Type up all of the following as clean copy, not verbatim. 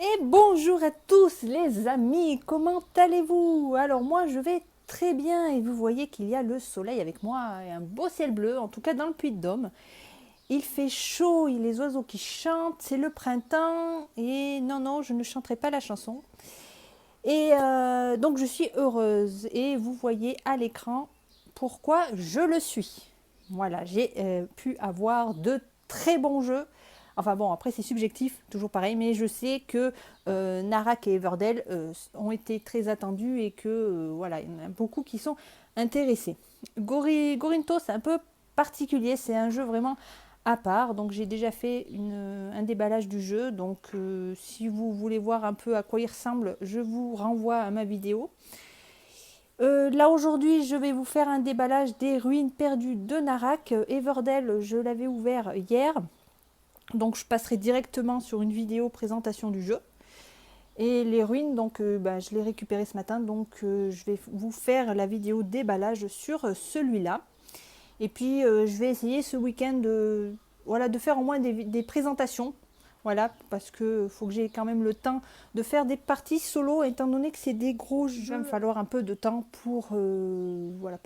Et bonjour à tous les amis, comment allez-vous? Alors moi je vais très bien et vous voyez qu'il y a le soleil avec moi et un beau ciel bleu, en tout cas dans le Puy-de-Dôme. Il fait chaud, il y a les oiseaux qui chantent, c'est le printemps et non, je ne chanterai pas la chanson. Et donc je suis heureuse et vous voyez à l'écran pourquoi je le suis. Voilà, j'ai pu avoir de très bons jeux. Enfin bon, après c'est subjectif, toujours pareil, mais je sais que Narak et Everdell ont été très attendus et que voilà, il y en a beaucoup qui sont intéressés. Gorinto, c'est un peu particulier, c'est un jeu vraiment à part. Donc j'ai déjà fait un déballage du jeu. Donc si vous voulez voir un peu à quoi il ressemble, je vous renvoie à ma vidéo. Là aujourd'hui, je vais vous faire un déballage des ruines perdues de Narak. Everdell, je l'avais ouvert hier. Donc je passerai directement sur une vidéo présentation du jeu. Et les ruines, donc je l'ai récupéré ce matin. Donc je vais vous faire la vidéo déballage sur celui-là. Et puis je vais essayer ce week-end de faire au moins des présentations. Voilà, parce que faut que j'ai quand même le temps de faire des parties solo, étant donné que c'est des gros jeux. Il va me falloir un peu de temps pour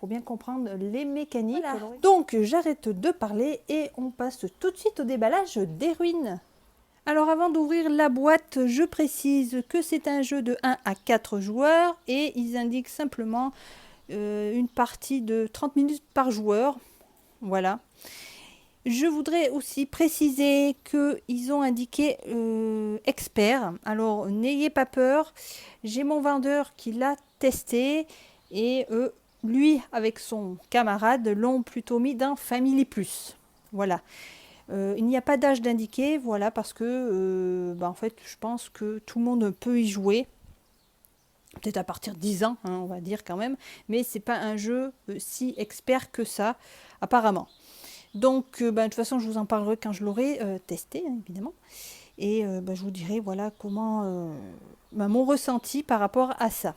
bien comprendre les mécaniques. Voilà. Donc j'arrête de parler et on passe tout de suite au déballage des ruines. Alors avant d'ouvrir la boîte, je précise que c'est un jeu de 1 à 4 joueurs et ils indiquent simplement une partie de 30 minutes par joueur. Voilà. Je voudrais aussi préciser qu'ils ont indiqué expert. Alors n'ayez pas peur. J'ai mon vendeur qui l'a testé et lui avec son camarade l'ont plutôt mis dans Family Plus. Voilà. Il n'y a pas d'âge d'indiqué, voilà, parce que en fait je pense que tout le monde peut y jouer. Peut-être à partir de 10 ans, hein, on va dire quand même, mais c'est pas un jeu si expert que ça, apparemment. Donc, de toute façon, je vous en parlerai quand je l'aurai testé, hein, évidemment. Et je vous dirai, voilà, comment mon ressenti par rapport à ça.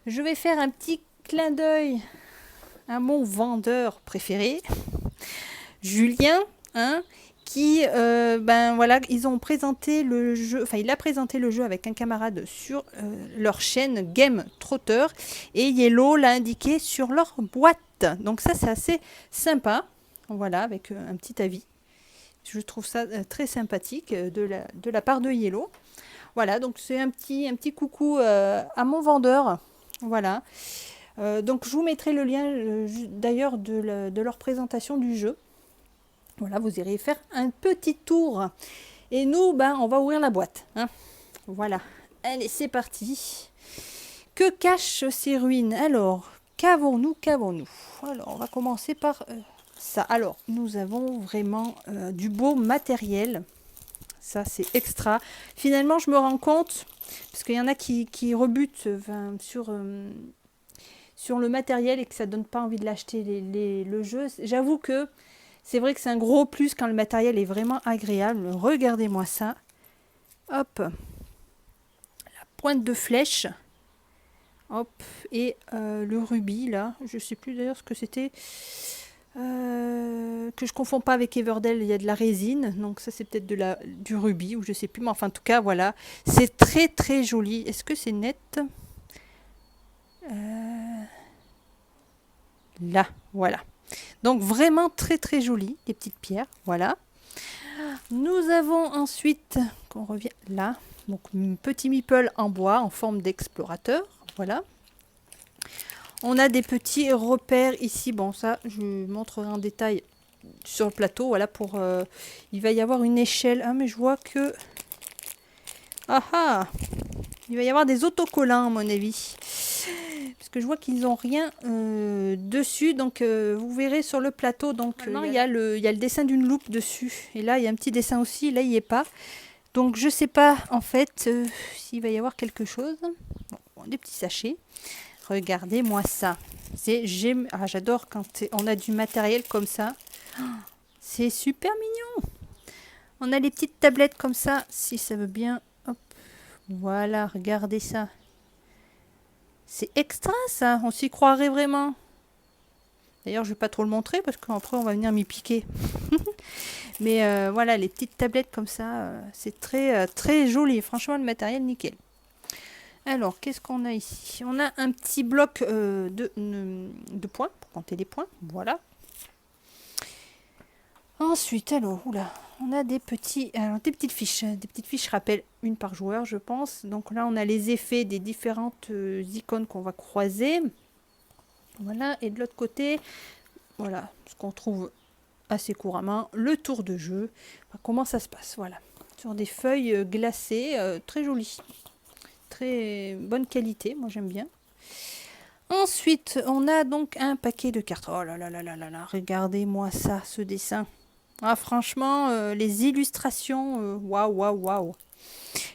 Je vais faire un petit clin d'œil à mon vendeur préféré, Julien, hein, qui, ils ont présenté le jeu, enfin, il a présenté le jeu avec un camarade sur leur chaîne Game Trotter, et Yellow l'a indiqué sur leur boîte. Donc ça, c'est assez sympa. Voilà, avec un petit avis. Je trouve ça très sympathique de la part de Yellow. Voilà, donc c'est un petit coucou à mon vendeur. Voilà. Donc je vous mettrai le lien d'ailleurs de leur présentation du jeu. Voilà, vous irez faire un petit tour. Et nous, on va ouvrir la boîte. Hein. Voilà. Allez, c'est parti. Que cachent ces ruines? Alors, qu'avons-nous? Alors, on va commencer par ça. Alors, nous avons vraiment du beau matériel. Ça, c'est extra. Finalement, je me rends compte, parce qu'il y en a qui rebutent sur le matériel et que ça donne pas envie de l'acheter le jeu. J'avoue que c'est vrai que c'est un gros plus quand le matériel est vraiment agréable. Regardez-moi ça. Hop. La pointe de flèche. Hop. Et le rubis, là. Je sais plus d'ailleurs ce que c'était. Que je confonds pas avec Everdell, il y a de la résine. Donc ça, c'est peut-être du rubis ou je sais plus. Mais enfin, en tout cas, voilà. C'est très, très joli. Est-ce que c'est net? Là, voilà. Donc vraiment très très joli, les petites pierres, voilà. Nous avons ensuite, qu'on revient là, donc un petit meeple en bois en forme d'explorateur, voilà. On a des petits repères ici, bon ça je montrerai en détail sur le plateau, voilà pour, il va y avoir une échelle, ah mais je vois que, il va y avoir des autocollants à mon avis. Parce que je vois qu'ils n'ont rien dessus, donc vous verrez sur le plateau, donc il y a le dessin d'une loupe dessus, et là il y a un petit dessin aussi, là il n'y est pas, donc je sais pas en fait s'il va y avoir quelque chose. Bon, des petits sachets, regardez-moi ça, j'adore quand on a du matériel comme ça, c'est super mignon. On a les petites tablettes comme ça, si ça veut bien, hop, voilà, regardez ça. C'est extra ça, on s'y croirait vraiment. D'ailleurs, je vais pas trop le montrer parce qu'après on va venir m'y piquer. Mais voilà, les petites tablettes comme ça, c'est très joli. Franchement, le matériel, nickel. Alors, qu'est-ce qu'on a ici? On a un petit bloc de points, pour compter les points. Voilà. Ensuite, alors, oula, on a des petites fiches rappel, une par joueur, je pense. Donc là, on a les effets des différentes icônes qu'on va croiser. Voilà, et de l'autre côté, voilà, ce qu'on trouve assez couramment, le tour de jeu. Enfin, comment ça se passe, voilà. Sur des feuilles glacées, très jolies. Très bonne qualité, moi j'aime bien. Ensuite, on a donc un paquet de cartes. Oh là là là là là là, regardez-moi ça, ce dessin. Ah, franchement, les illustrations, waouh, waouh, waouh.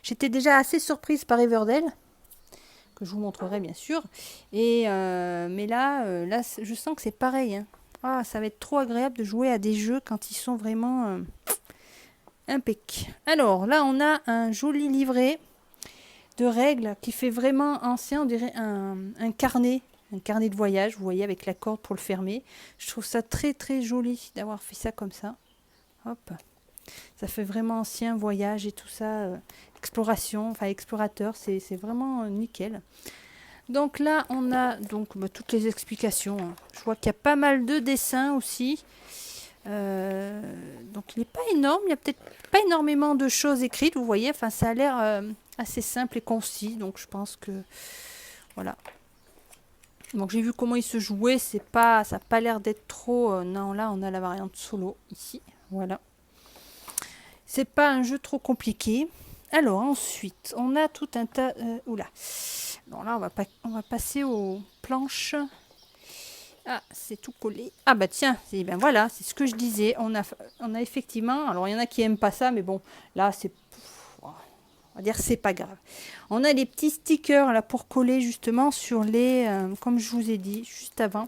J'étais déjà assez surprise par Everdell, que je vous montrerai bien sûr. Mais là, je sens que c'est pareil. Hein. Ah, ça va être trop agréable de jouer à des jeux quand ils sont vraiment impeccable. Alors, là, on a un joli livret de règles qui fait vraiment ancien, on dirait un carnet de voyage, vous voyez, avec la corde pour le fermer. Je trouve ça très très joli d'avoir fait ça comme ça. Hop, ça fait vraiment ancien voyage et tout ça, exploration, enfin explorateur, c'est vraiment nickel. Donc là, on a donc toutes les explications. Hein. Je vois qu'il y a pas mal de dessins aussi. Donc il n'est pas énorme, il n'y a peut-être pas énormément de choses écrites, vous voyez, enfin ça a l'air assez simple et concis, donc je pense que voilà. Donc j'ai vu comment il se jouait, ça n'a pas l'air d'être trop, non là on a la variante solo ici, voilà. C'est pas un jeu trop compliqué. Alors ensuite, on a tout un tas, oula, bon là on va passer aux planches. Ah, c'est tout collé. Ah bah tiens, ben voilà, c'est ce que je disais. On a effectivement, alors il y en a qui aiment pas ça, mais bon, là c'est, on va dire c'est pas grave. On a les petits stickers là pour coller justement sur les, comme je vous ai dit juste avant,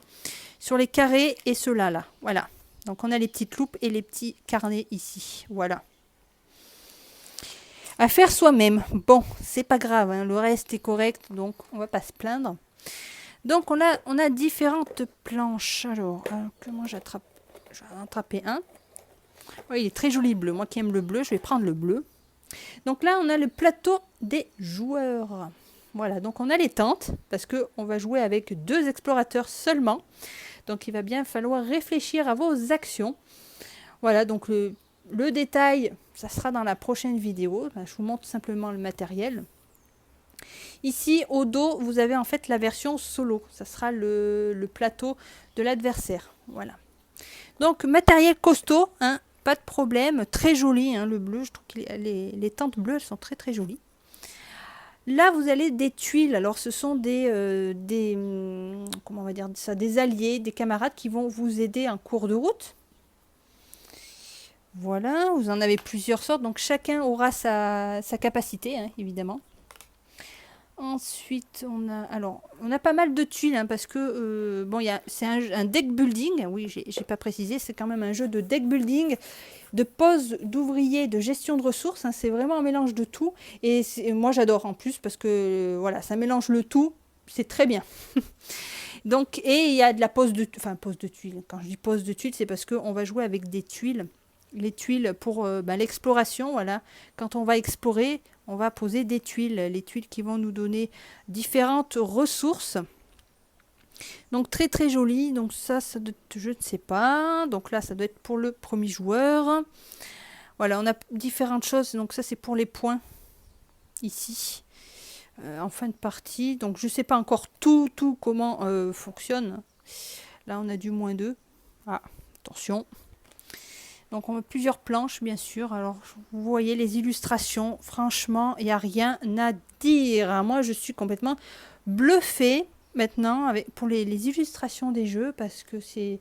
sur les carrés et ceux-là là. Voilà. Donc on a les petites loupes et les petits carnets ici. Voilà. À faire soi-même. Bon, c'est pas grave, hein, le reste est correct, donc on va pas se plaindre. Donc on a différentes planches. Alors, comment j'attrape? Je vais en attraper un. Oui, il est très joli bleu. Moi qui aime le bleu, je vais prendre le bleu. Donc là, on a le plateau des joueurs. Voilà, donc on a les tentes, parce qu'on va jouer avec 2 explorateurs seulement. Donc il va bien falloir réfléchir à vos actions. Voilà, donc le détail, ça sera dans la prochaine vidéo. Je vous montre simplement le matériel. Ici, au dos, vous avez en fait la version solo. Ça sera le plateau de l'adversaire. Voilà. Donc, matériel costaud, hein, pas de problème. Très joli, hein, le bleu. Je trouve que les tentes bleues, elles sont très très jolies. Là, vous avez des tuiles. Alors, ce sont comment on va dire ça, des alliés, des camarades qui vont vous aider en cours de route. Voilà, vous en avez plusieurs sortes. Donc, chacun aura sa capacité, hein, évidemment. Ensuite, on a pas mal de tuiles, hein, parce que, bon, c'est un deck building, oui, j'ai pas précisé, c'est quand même un jeu de deck building, de pose d'ouvriers, de gestion de ressources, hein, c'est vraiment un mélange de tout, et moi j'adore en plus, parce que, voilà, ça mélange le tout, c'est très bien. Donc, et il y a de la pose de tuiles, quand je dis pose de tuiles, c'est parce qu'on va jouer avec des tuiles, les tuiles pour l'exploration, voilà, quand on va explorer, on va poser des tuiles, les tuiles qui vont nous donner différentes ressources. Donc très très joli, donc ça doit être, je ne sais pas, donc là ça doit être pour le premier joueur. Voilà, on a différentes choses, donc ça c'est pour les points, ici, en fin de partie. Donc je ne sais pas encore tout comment fonctionne. Là on a du -2. Ah, attention. Donc on a plusieurs planches bien sûr. Alors vous voyez les illustrations, franchement il n'y a rien à dire. Moi je suis complètement bluffée maintenant pour les illustrations des jeux, parce que c'est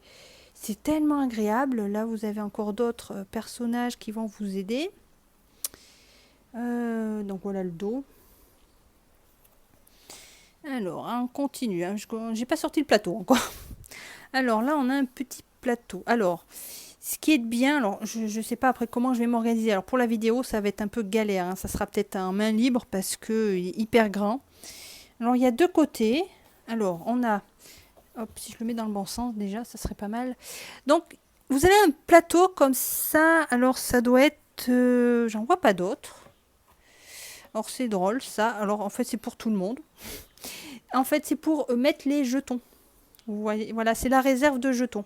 tellement agréable. Là vous avez encore d'autres personnages qui vont vous aider. Donc voilà le dos. Alors on continue, hein. J'ai pas sorti le plateau encore. Alors là on a un petit plateau. Alors ce qui est bien, alors je ne sais pas après comment je vais m'organiser. Alors pour la vidéo, ça va être un peu galère, hein. Ça sera peut-être en main libre parce qu'il est hyper grand. Alors il y a 2 côtés. Alors on a, hop, si je le mets dans le bon sens déjà, ça serait pas mal. Donc vous avez un plateau comme ça. Alors ça doit être... j'en vois pas d'autres. Alors c'est drôle ça. Alors en fait c'est pour tout le monde. En fait c'est pour mettre les jetons. Vous voyez, voilà, c'est la réserve de jetons.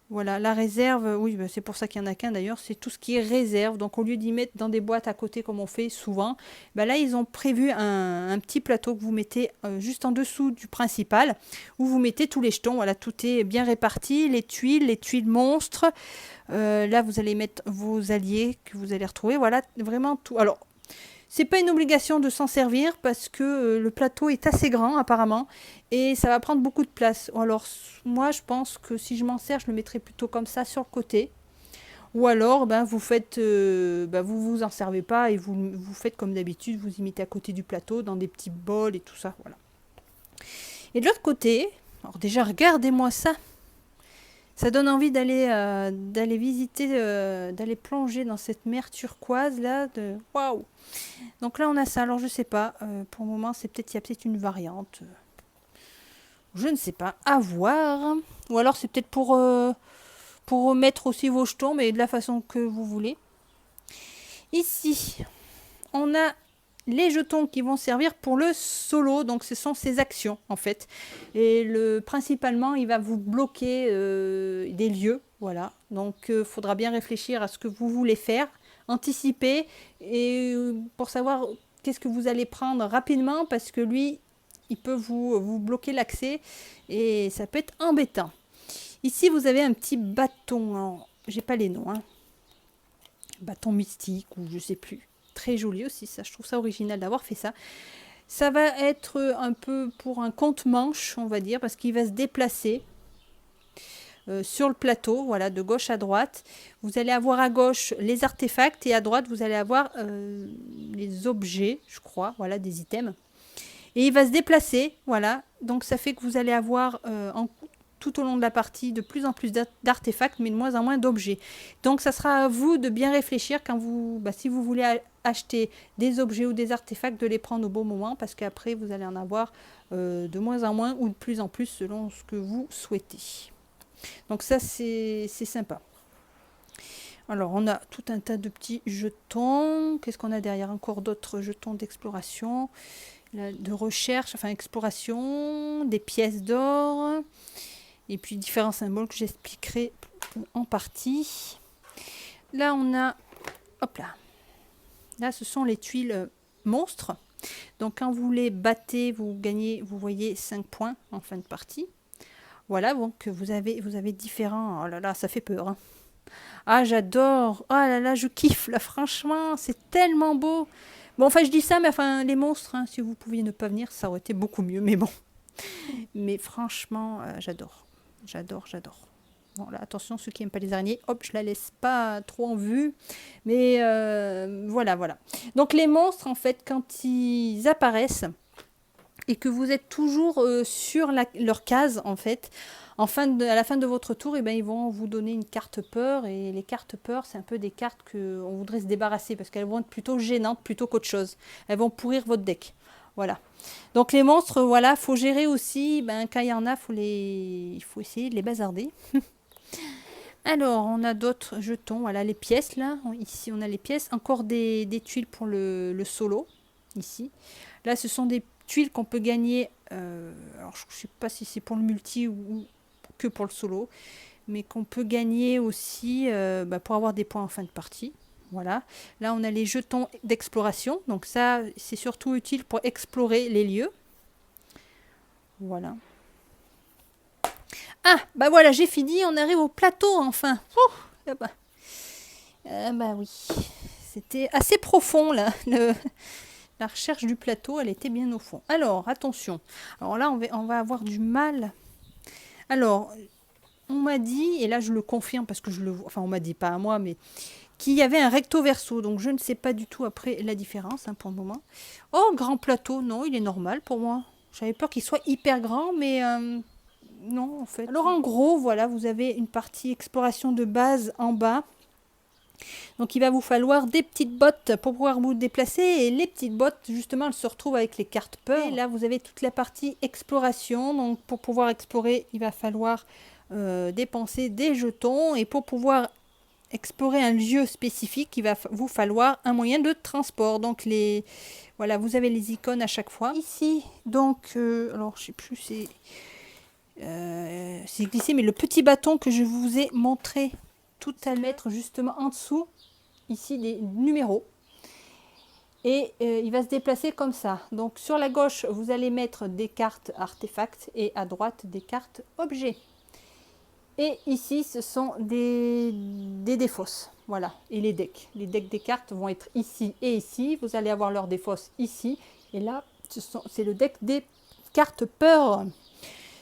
Voilà, la réserve, oui, bah c'est pour ça qu'il n'y en a qu'un d'ailleurs, c'est tout ce qui est réserve. Donc au lieu d'y mettre dans des boîtes à côté comme on fait souvent, bah là ils ont prévu un petit plateau que vous mettez juste en dessous du principal, où vous mettez tous les jetons. Voilà, tout est bien réparti, les tuiles monstres. Là vous allez mettre vos alliés que vous allez retrouver. Voilà, vraiment tout. Alors, c'est pas une obligation de s'en servir parce que le plateau est assez grand apparemment et ça va prendre beaucoup de place. Alors moi je pense que si je m'en sers, je le mettrai plutôt comme ça sur le côté. Ou alors ben, vous faites, vous vous en servez pas et vous faites comme d'habitude, vous y mettez à côté du plateau dans des petits bols et tout ça. Voilà. Et de l'autre côté, alors déjà regardez-moi ça. Ça donne envie d'aller visiter, d'aller plonger dans cette mer turquoise là. Waouh! Donc là on a ça. Alors je sais pas. Pour le moment il y a peut-être une variante. Je ne sais pas. À voir. Ou alors c'est peut-être pour mettre aussi vos jetons, mais de la façon que vous voulez. Ici, on a les jetons qui vont servir pour le solo, donc ce sont ces actions en fait. Et principalement, il va vous bloquer des lieux, voilà. Donc, il faudra bien réfléchir à ce que vous voulez faire, anticiper, et pour savoir qu'est-ce que vous allez prendre rapidement, parce que lui, il peut vous bloquer l'accès, et ça peut être embêtant. Ici, vous avez un petit bâton, j'ai pas les noms, hein. Bâton mystique, ou je sais plus. Très joli aussi, ça, je trouve ça original d'avoir fait ça. Ça va être un peu pour un compte-manche, on va dire, parce qu'il va se déplacer sur le plateau, voilà, de gauche à droite. Vous allez avoir à gauche les artefacts et à droite, vous allez avoir les objets, je crois, voilà, des items. Et il va se déplacer, voilà. Donc ça fait que vous allez avoir tout au long de la partie de plus en plus d'artefacts, mais de moins en moins d'objets. Donc ça sera à vous de bien réfléchir quand si vous voulez acheter des objets ou des artefacts, de les prendre au bon moment, parce qu'après vous allez en avoir de moins en moins ou de plus en plus selon ce que vous souhaitez. Donc ça c'est sympa. Alors on a tout un tas de petits jetons. Qu'est-ce qu'on a derrière? Encore d'autres jetons d'exploration, de recherche, enfin exploration, des pièces d'or. Et puis différents symboles que j'expliquerai en partie. Là, on a... Hop là. Là, ce sont les tuiles monstres. Donc, quand vous les battez, vous gagnez, vous voyez 5 points en fin de partie. Voilà, donc vous avez différents... Oh là là, ça fait peur. Hein. Ah, j'adore. Oh là là, je kiffe. Là, franchement, c'est tellement beau. Bon, enfin, je dis ça, mais enfin, les monstres, hein, si vous pouviez ne pas venir, ça aurait été beaucoup mieux. Mais bon. Mais franchement, j'adore. J'adore. Bon, là, attention, ceux qui n'aiment pas les araignées, hop, je la laisse pas trop en vue. Mais voilà. Donc les monstres, en fait, quand ils apparaissent et que vous êtes toujours sur leur case, en fait, à la fin de votre tour, ils vont vous donner une carte peur. Et les cartes peur, c'est un peu des cartes qu'on voudrait se débarrasser parce qu'elles vont être plutôt gênantes plutôt qu'autre chose. Elles vont pourrir votre deck. Voilà. Donc les monstres, voilà, faut gérer aussi, quand il y en a, il faut essayer de les bazarder. Alors, on a d'autres jetons, voilà, les pièces, là. Ici, on a les pièces. Encore des tuiles pour le solo, ici. Là, ce sont des tuiles qu'on peut gagner, alors je ne sais pas si c'est pour le multi ou que pour le solo, mais qu'on peut gagner aussi pour avoir des points en fin de partie. Voilà. Là, on a les jetons d'exploration. Donc ça, c'est surtout utile pour explorer les lieux. Voilà. Ah, voilà, j'ai fini. On arrive au plateau, enfin. Oui. C'était assez profond, là. La recherche du plateau, elle était bien au fond. Alors, attention. Alors là, on va avoir du mal. Alors, on m'a dit, et là, je le confirme parce que je le vois. Enfin, on m'a dit pas à moi, mais... qu'il y avait un recto verso, donc je ne sais pas du tout après la différence pour le moment. Oh, grand plateau, non, il est normal pour moi. J'avais peur qu'il soit hyper grand, mais non, en fait. Alors en gros, voilà, vous avez une partie exploration de base en bas. Donc il va vous falloir des petites bottes pour pouvoir vous déplacer, et les petites bottes, justement, elles se retrouvent avec les cartes peur. Et là, vous avez toute la partie exploration, donc pour pouvoir explorer, il va falloir dépenser des jetons. Et pour pouvoir explorer un lieu spécifique, il va vous falloir un moyen de transport. Donc voilà, vous avez les icônes à chaque fois. Ici, donc, alors je sais plus, c'est glissé, mais le petit bâton que je vous ai montré tout à l'heure, justement en dessous, ici des numéros. Et il va se déplacer comme ça. Donc sur la gauche, vous allez mettre des cartes artefacts et à droite des cartes objets. Et ici, ce sont des défausses. Voilà, et les decks. Les decks des cartes vont être ici et ici. Vous allez avoir leur défausse ici. Et là, c'est le deck des cartes peur.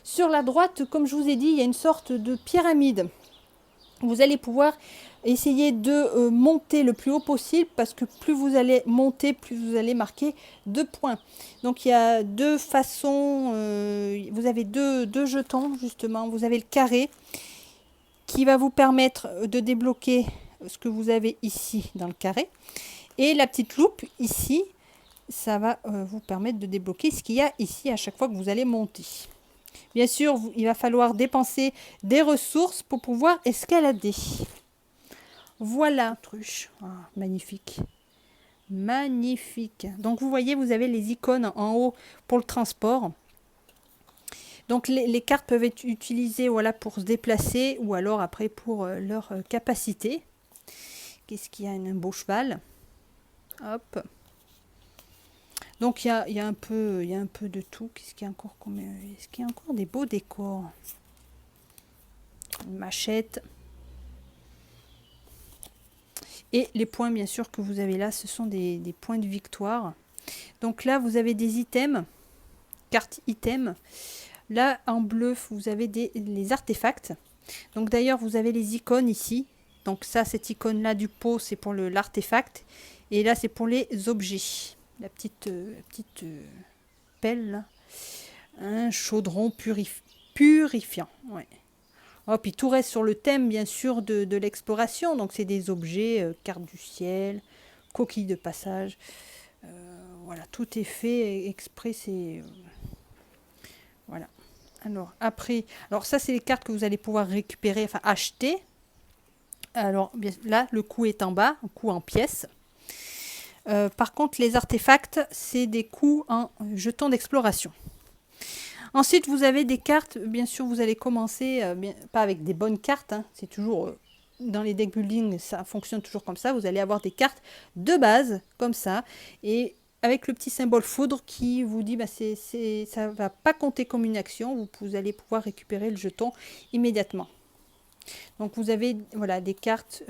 Sur la droite, comme je vous ai dit, il y a une sorte de pyramide. Vous allez pouvoir essayer de monter le plus haut possible parce que plus vous allez monter, plus vous allez marquer 2 points. Donc il y a deux façons, vous avez deux jetons justement. Vous avez le carré qui va vous permettre de débloquer ce que vous avez ici dans le carré. Et la petite loupe ici, ça va vous permettre de débloquer ce qu'il y a ici à chaque fois que vous allez monter. Bien sûr, il va falloir dépenser des ressources pour pouvoir escalader. Voilà, truche. Ah, magnifique. Magnifique. Donc, vous voyez, vous avez les icônes en haut pour le transport. Donc, les cartes peuvent être utilisées voilà, pour se déplacer ou alors après pour leur capacité. Qu'est-ce qu'il y a? Un beau cheval. Hop. Donc il y a un peu de tout. Qu'est-ce qu'il y a encore? Est-ce qu'il y a encore des beaux décors? Une machette. Et les points bien sûr que vous avez là, ce sont des points de victoire. Donc là vous avez des items, cartes items. Là en bleu vous avez les artefacts. Donc d'ailleurs vous avez les icônes ici. Donc ça, cette icône là du pot, c'est pour l'artefact. Et là c'est pour les objets. La petite pelle, là. Un chaudron purifiant. Ouais. Oh, puis tout reste sur le thème, bien sûr, de l'exploration. Donc, c'est des objets, cartes du ciel, coquilles de passage. Voilà, tout est fait exprès. Voilà. Alors, après, ça, c'est les cartes que vous allez pouvoir récupérer, enfin, acheter. Alors, là, le coût est en bas, un coût en pièces. Par contre, les artefacts, c'est des coûts en jetons d'exploration. Ensuite, vous avez des cartes. Bien sûr, vous allez commencer, pas avec des bonnes cartes. Hein, c'est toujours, dans les deck building, ça fonctionne toujours comme ça. Vous allez avoir des cartes de base, comme ça. Et avec le petit symbole foudre qui vous dit, ça ne va pas compter comme une action. Vous allez pouvoir récupérer le jeton immédiatement. Donc vous avez voilà, des cartes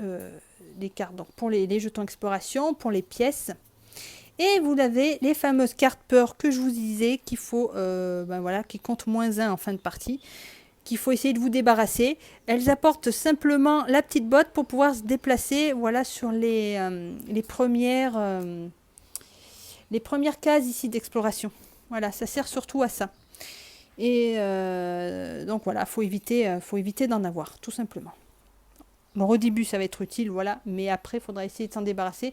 donc pour les jetons exploration, pour les pièces. Et vous avez les fameuses cartes peur que je vous disais qu'il faut, voilà, qui comptent -1 en fin de partie, qu'il faut essayer de vous débarrasser. Elles apportent simplement la petite botte pour pouvoir se déplacer voilà, sur les premières cases ici d'exploration. Voilà, ça sert surtout à ça. Et donc voilà, faut éviter d'en avoir, tout simplement. Bon, au début, ça va être utile, voilà, mais après, il faudra essayer de s'en débarrasser.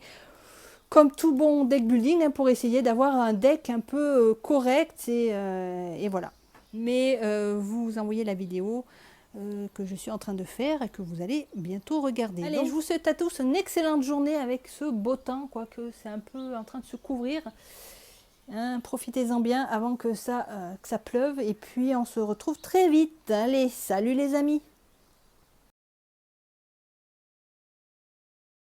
Comme tout bon deck building, hein, pour essayer d'avoir un deck un peu correct, et voilà. Mais vous envoyez la vidéo que je suis en train de faire et que vous allez bientôt regarder. Allez, donc, je vous souhaite à tous une excellente journée avec ce beau temps, quoique c'est un peu en train de se couvrir. Hein, profitez-en bien avant que ça pleuve, et puis on se retrouve très vite. Allez, salut les amis!